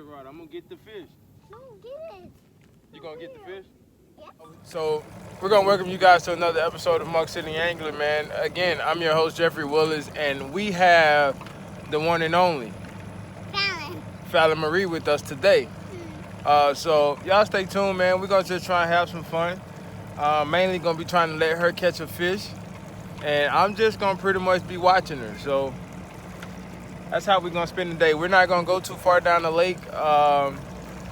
fishing rod. I'm gonna get the fish. No, get it. You gonna get the fish? Yeah. So we're gonna welcome you guys to another episode of Muck City Angler, man. Again, I'm your host Jeffrey Willis, and we have the one and only Fallon Marie with us today. So y'all stay tuned, man. We're gonna just try and have some fun. Mainly gonna be trying to let her catch a fish, and I'm just gonna pretty much be watching her. So that's how we're gonna spend the day. We're not gonna go too far down the lake.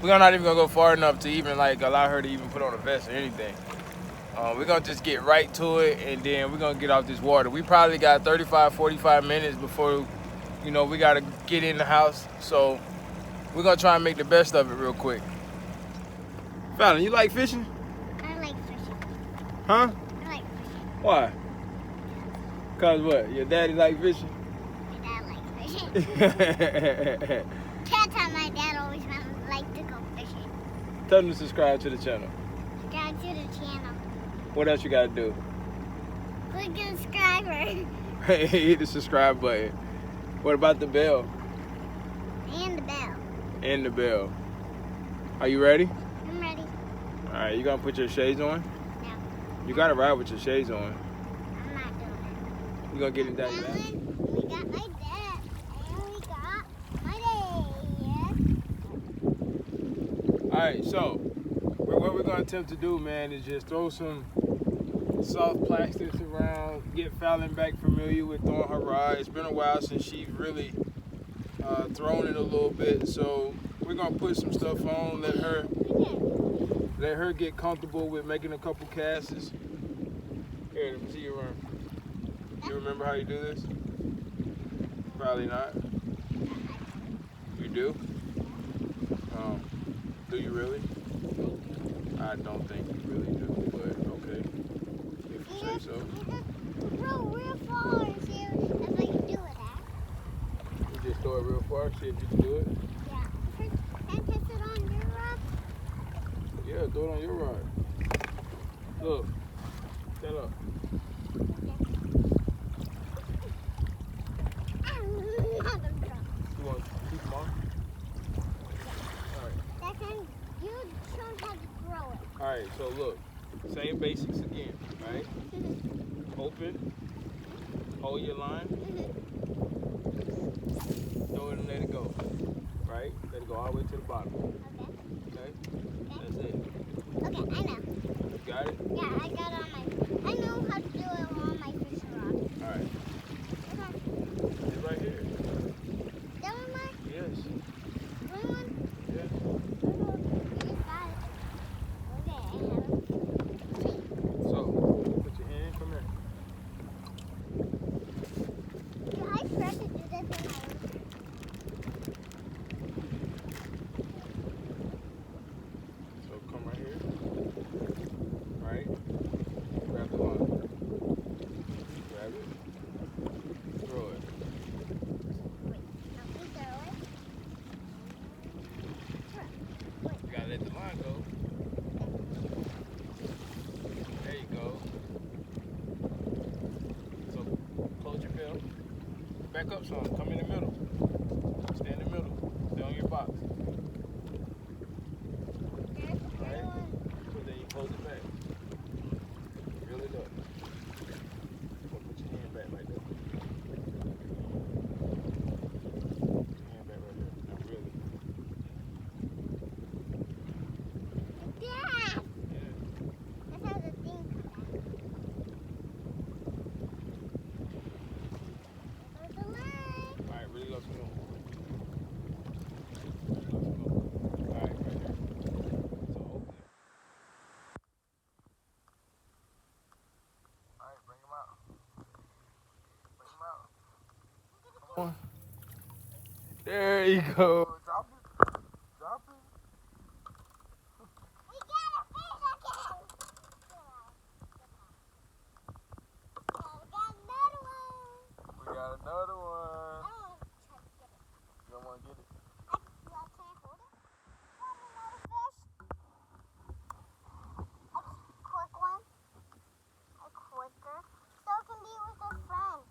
We're not even gonna go far enough to even like allow her to even put on a vest or anything. We're gonna just get right to it, and then we're gonna get off this water. We probably got 35, 45 minutes before, we gotta get in the house. So we're gonna try and make the best of it real quick. Fallon, you like fishing? I like fishing. Huh? I like fishing. Why? Cause what? Your daddy like fishing? My dad likes fishing. Can't tell my dad always like to go fishing. Tell them to subscribe to the channel. Subscribe to the channel. What else you gotta do? Click the subscriber. Hit the subscribe button. What about the bell? And the bell. And the bell. Are you ready? I'm ready. Alright, you gonna put your shades on? No. You gotta ride with your shades on. I'm not doing it. You gonna get in that now? We got my dad. And we got my dad. Alright, so what we're gonna attempt to do, man, is just throw some soft plastics around, get Fallon back familiar with throwing her rod. It's been a while since she's really thrown it a little bit, so we're gonna put some stuff on, let her get comfortable with making a couple casts. Here, let me see you run. You remember how you do this? Probably not. You do? Do you really? I don't think you really do, but okay. If you say so. Throw real far and see if I can do it, Dad. You just throw it real far, see if you can do it? Yeah. Can I test it on your rod? Yeah, throw it on your rod. Look. Stand up. You want to keep them on? Alright. Second, you show how to throw it. Alright, so look. Same basics again, right? Open. Hold your line. Throw it and let it go. Right? Let it go all the way to the bottom. Okay. Okay? That's it. Okay, I know. You got it? Yeah, I got it on my. I know how to do it on my fishing rod. Alright. Okay. It's right here. That one, Mark? Yes. Green one? Yes. You got it. Okay, I have it. So, put your hand, come here. Yeah, I tried to do this in my room. So come right here. Right? Grab the line. Grab it. Throw it. Wait, let me throw it. Wait. You gotta let the line go. There you go. So close your bill. Back up some. Come in the middle. Stay in the middle. Stay on your box. Right? So then you close it back. Reel it up. So put your hand back like that. Hand back right there. Now reel it. Dad! Yeah. That's how the thing comes out. There's the line. Alright, really love to know. Alright, right there. So open it. Alright, bring him out. Bring him out. Come on. There you go. Drop it. Drop it. We got a fish again! We got another one. We got another one. I don't want to try to get it. You don't want to get it? I can't hold it. Want another fish? A quick one. A quicker. So it can be with a friend.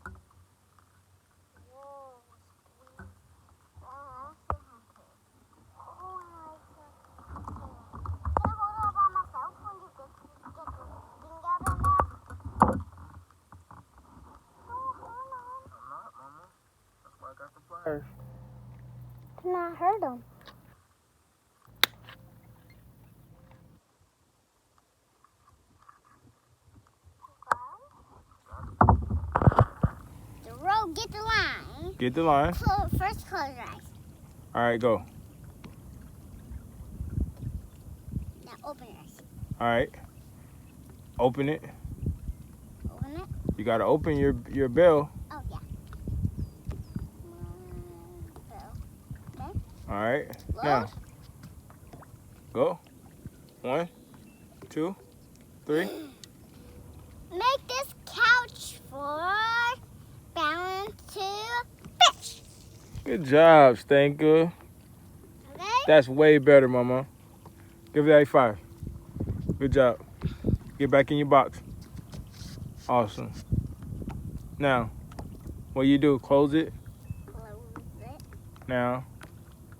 Whoa, squeeze. Her. Can I hurt him? The road, get the line. Get the line. First close your eyes. All right, go. Now open your eyes. All right. Open it. Open it. You gotta open your bell. Oh, yeah. Okay. All right. Load. Now, go. 1, 2, 3. Make this couch for Fallon to fish. Good job, Stanka. Okay? That's way better, Mama. Give it a 5. Good job. Get back in your box. Awesome. Now, what you do? Close it. Close it. Now,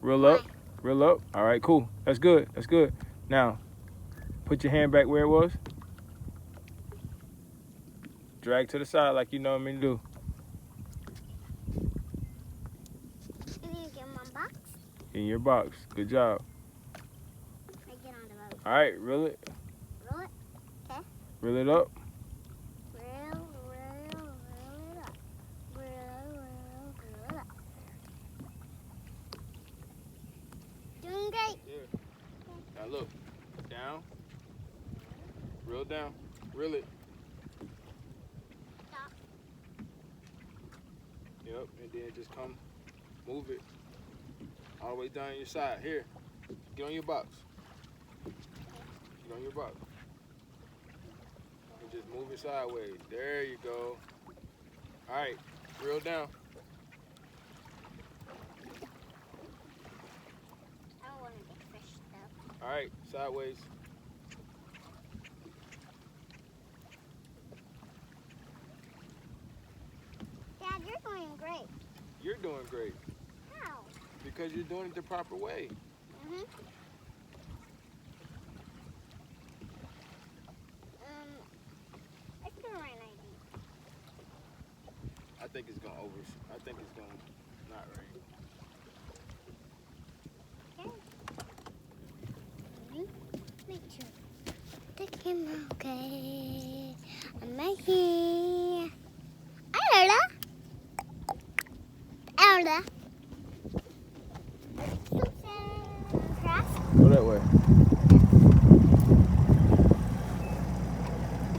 reel up. Reel up. All right, cool. That's good. That's good. Now, put your hand back where it was. Drag to the side like you know me to do. And then get my box. In your box. Good job. I get on the boat. All right, reel it. Roll it. Okay. Reel it up. Reel it up. Reel it up. Doing great. Yeah. Now look. Down. Reel down. Reel it. Stop. Yep, and then just come, move it all the way down your side. Here, get on your box. Get on your box. And just move it sideways. There you go. All right, reel down. I don't want to get fish though. All right, sideways. Dad, you're doing great. You're doing great How? because you're doing it the proper way. Mhm. It's gonna rain, I think. I think it's gonna I think it's gonna not rain. Okay. Make sure. Take him okay. I'm right here. Elda. Elda. Cross. Go that way.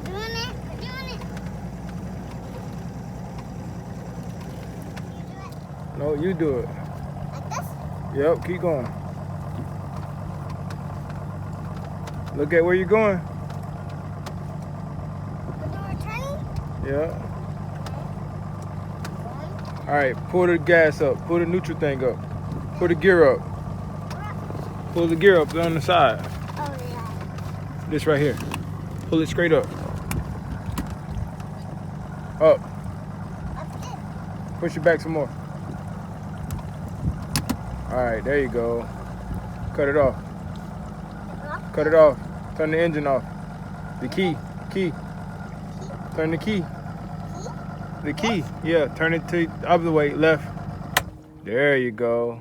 Doing it. We're doing it. You do it No, you do it. like this. Yep, keep going. Look at where you're going. We're turning. Yeah. All right, pull the gas up. Pull the neutral thing up. Pull the gear up. Pull the gear up on the side. Oh, yeah. This right here. Pull it straight up. Up. That's good. Push it back some more. All right, there you go. Cut it off. Cut it off. Turn the engine off. The key. Turn the key. The key. Yeah, turn it to the other way, left. There you go.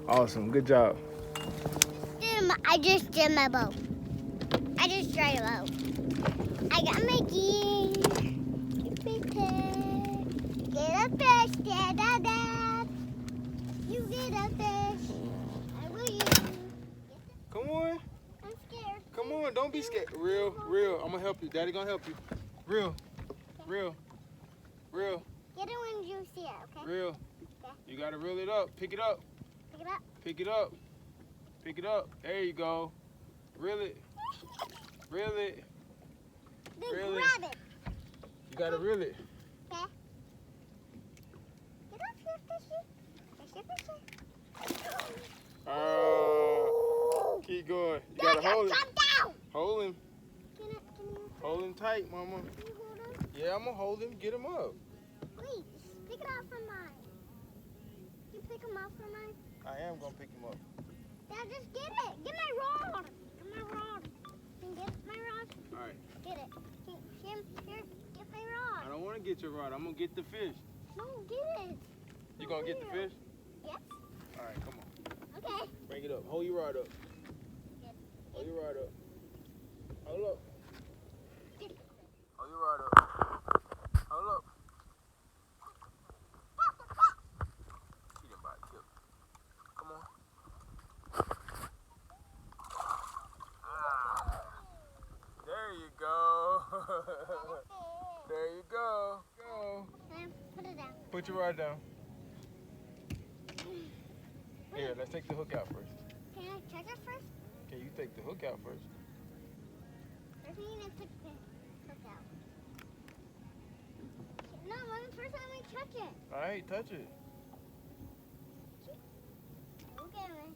Awesome. Good job. I just did my boat. I just tried a boat. I got my gear. Get a fish, Dad. You get a fish. I will you. Come on. I'm scared. Come on. Don't be scared. Real. I'm going to help you. Daddy going to help you. Real. Get it when you see it, okay? Real. Okay. You got to reel it up. Pick it up. Pick it up. Pick it up. Pick it up. There you go. Reel it. Then Really? grab it. You got to reel it. Okay. Get up here, fishy. Oh. Keep going. You got to hold it. Jump down. Hold him. Can you Hold him tight, Mama. hold him? Yeah, I'm going to hold him. Get him up. Please, pick it up from mine. You pick him up from mine? I am going to pick him up. Dad, just get it. Get my rod. Can you get my rod? All right. Get it. Here, get my I rod. don't want to get your rod. I'm going to get the fish. No, get it. You gonna get the fish? Yes. All right, come on. Okay. Bring it up. Hold your rod up. Yes. Hold your rod up. Hold up. Hold your rod up. Hold up. He didn't buy a tip. Come on. Ah, there you go. There you go. Go. Put it down. Put your rod down. Here, let's take the hook out first. Can I check it first? Okay, you take the hook out first. First, we need to put the hook out. No, when the first time I touch it. All right, touch it. Okay, man.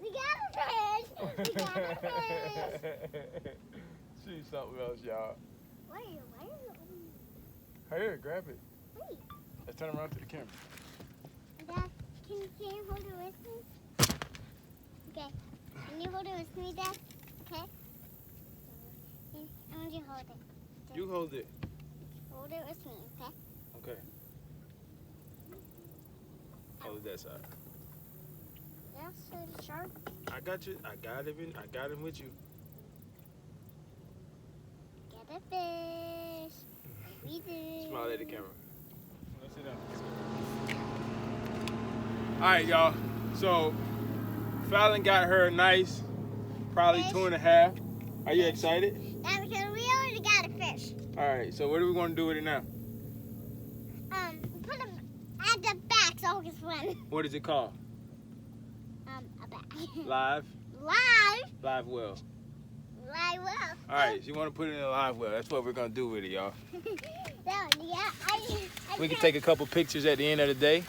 We got a fish. We got a fish. See something else, y'all. Why are you? Here, grab it. Wait. Let's turn around to the camera. Dad, can you hold it with me? Okay. Can you hold it with me, Dad? Okay. I want you to hold it. You hold it. Hold it with me, okay? Okay. Hold that side. That's so sharp. I got you. I got him with you. Get a fish. We do. Smile at the camera. Let's sit down. All right, y'all. So Fallon got her a nice, probably Fish. 2.5. Are you excited? Dad, because we already got a fish. All right. So what are we going to do with it now? Put him at the back so he can swim. What is it called? A back. Live. Live well. Live well. All right. So you want to put it in a live well? That's what we're going to do with it, y'all. We can take a couple pictures at the end of the day.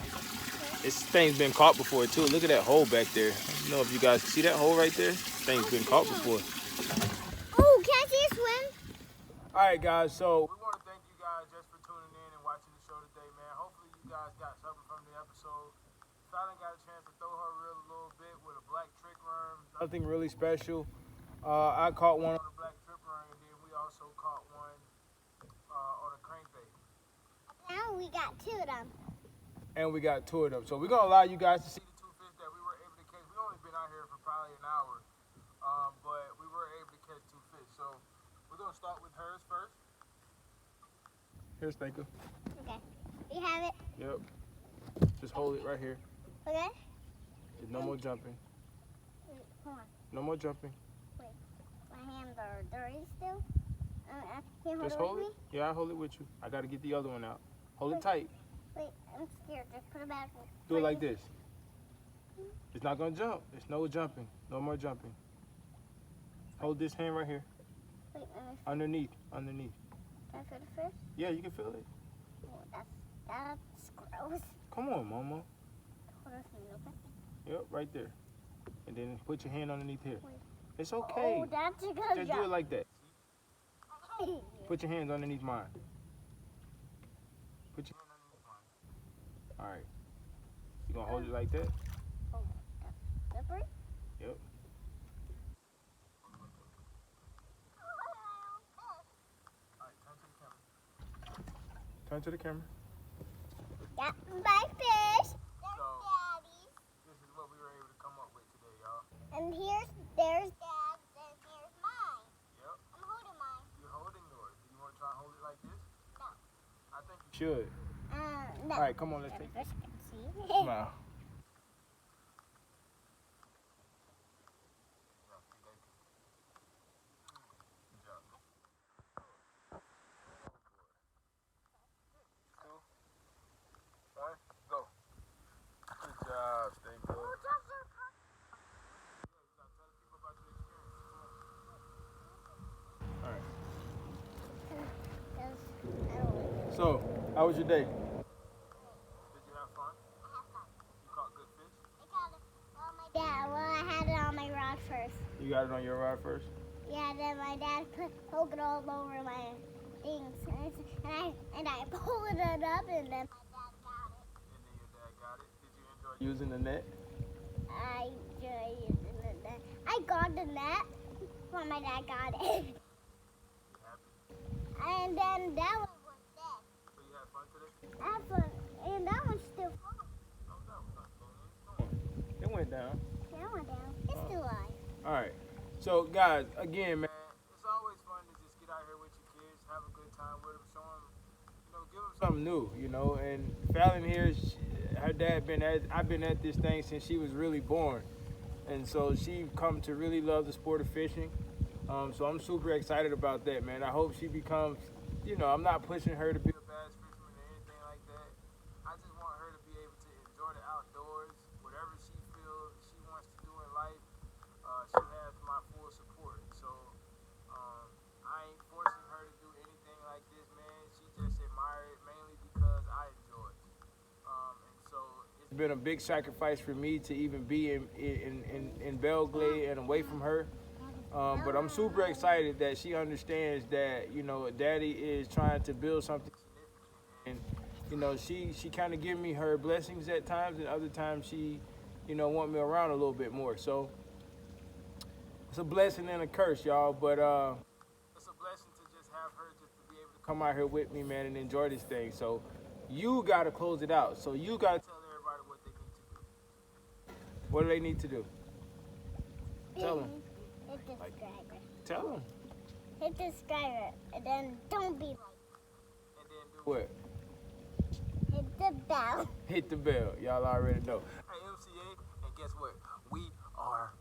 This thing's been caught before too. Look at that hole back there. I don't know if you guys see that hole right there. This thing's been caught before. Oh, can I see it swim? All right, guys. So we want to thank you guys just for tuning in and watching the show today, man. Hopefully you guys got something from the episode. Fallon got a chance to throw her reel a little bit with a black trick worm. Nothing really special. I caught one on a black trip worm, and then we also caught one on a crankbait. Now we got two of them. And we got two of them. So we're going to allow you guys to see the two fish that we were able to catch. We only been out here for probably an hour, but we were able to catch two fish. So we're going to start with hers first. Here's Thinker. Okay. You have it? Yep. Just hold it right here. Okay. There's no more jumping. Wait, hold on. No more jumping. My hands are dirty still. Can you Just hold hold it with it. Yeah, I'll hold it with you. I got to get the other one out. Hold it tight. me? Wait, I'm scared. Just put it back. Do it like this. It's not going to jump. There's no jumping. No more jumping. Hold this hand right here. Wait, Underneath. can I feel the fish? Yeah, you can feel it. Oh, that's gross. Come on, Mama. Hold it with me, okay? Yep, right there. And then put your hand underneath here. Wait. It's okay. Oh, that's a good Just do it job. like that. Put your hands underneath mine. Put your hand underneath mine. All right. You gonna hold it like that? Oh, that's slippery? Yep. All right, turn to the camera. Got my fish. That's So, Daddy's. this is what we were able to come up with today, y'all. And there's Dad's, and here's mine. Yep. I'm holding mine. You're holding yours. Do you want to try and hold it like this? No. I think you should. No. All right, come on, let's The take fish can see. Smile. Good job, Stinko. All right. So, how was your day? Did you have fun? You caught good fish? Well, I had it on my rod first. You got it on your rod first? Yeah, then my dad poked it all over my things. And I pulled it up, and then my dad got it. And then your dad got it. Did you enjoy using the net? I enjoy using the net. I got the net when my dad got it. You happy? And then that one was dead. So you had fun today? That's fun. And that one's still falling. It went down. That one down. It's still alive. All right. So, guys, again, man, it's always fun to just get out here with your kids, have a good time with them, show them, give them something new, And Fallon here, her dad I've been at this thing since she was really born, and so she come to really love the sport of fishing. So I'm super excited about that, man. I hope she becomes, I'm not pushing her to be a bass fisherman or anything like that. I just want her to be able to enjoy the outdoors, whatever she feels she wants to do in life. She has my full support. So I ain't forcing her to do anything like this, man. She just admire it mainly because I enjoy it. And so it's been a big sacrifice for me to even be in Belglade and away from her. But I'm super excited that she understands that, Daddy is trying to build something significant. And, she kind of give me her blessings at times, and other times she, want me around a little bit more. So it's a blessing and a curse, y'all. But it's a blessing to just have her just to be able to come out here with me, man, and enjoy this thing. So you got to close it out. So you got to tell everybody what they need to do. What do they need to do? Tell them. Hit the subscriber. Tell them. Hit the subscriber, and then don't be like. And then do what? Hit the bell. Hit the bell. Y'all already know. Hey, MCA, and guess what? We are